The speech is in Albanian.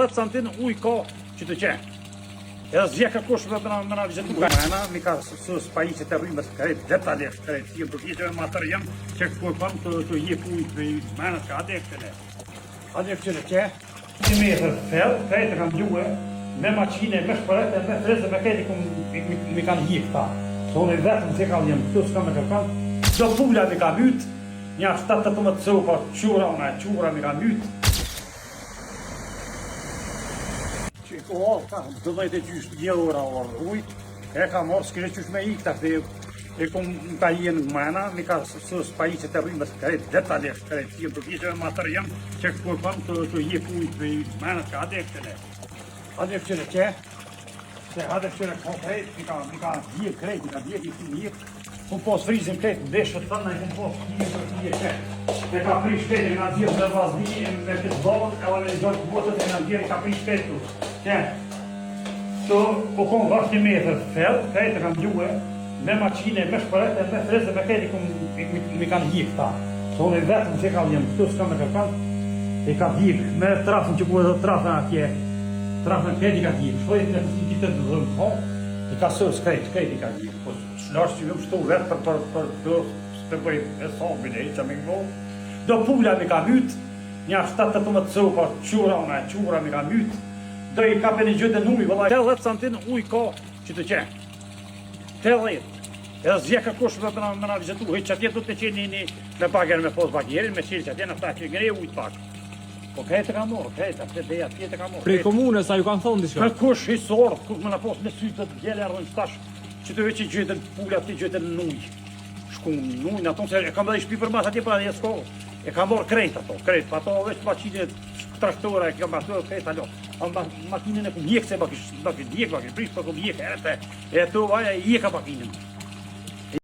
10 centin ujë ka që të qenë. Edhe zje ka kush me na vizitu. Mi ka sus pajisjet e rrymës krejt detajisht krejt. Ti do të jetë material që kupton të jep ujë për menat ka adekte. Adekte që një metër fell, krejt e kam djuë me maqinë, me shpërete, me frezë, me krejt mi kanë hjek ta. Sonë vetëm se kam jam këtu s'kam me kërkan. Do pula mi ka myt, një 7-18 copa qura mi ka myt. O, ka, do dhejt e gjysh, një ora uj, e ka morë, s'kishe qysh me ikta, e kom ka jenë mëna, mi ka sus pajisjet e rrymës krejt, detajisht krejt, ti do të jetë material që kupton të jep ujë për mënat ka adekte. Adekte që, se adekte konkret, mi ka jep krejt, mi ka jep i jep, kom pos frizim krejt, ndeshët tënë, kom pos jep që. E ka prish shpetin, nga dhjetë dhe vazdi, me këtë bovën, e me gjojtë botët e nga dhjetë, ka prish shpetu. Që, të u konë vash një metër fell, krejtë kam djuë, me maqinë, me shpërete, me frezë, me krejtë mi kanë hjek ta. Sonë vetëm që kam jam këtu s'kam me kërkan, e ka hjek, me trafën që ku edhe trafën atje, trafën krejtë i ka hjek, shpojt në të të dhëmë, i ka sës krejtë i ka hjek, po shlash që vëm shtu vetë për të bëj e sabin e që me ngoj. Do pula mi ka myt, një 7-18 copa qura mi ka myt, do i ka për një gjëtë në ujë, 10 centin ujë ka që të qenë. 10. Edhe zje ka kush me na vizitu, që atje do të qenë me pagerën me pos bagjerin, me qilë që atje në ta që ngrej ujtë pak. Po krejtë ka morë, krejtë, atje ka morë. Prej komunës, a ju kanë thonë diçka? Për kush hisorë, kush me na pos me sytë të gjele rrën stash, që të veç i gjëtën pula, të gjëtën në ujë. Shkun në ujë, ato se e kam dhe i shpi për mas atje pra një s'ko. E ka morë krejt ato, ato veç maqinë traktore, e kam ato krejt alo. Makinën e ku hjek se baki hjek, prish për ku hjek, e të vaja i hjeka makinën.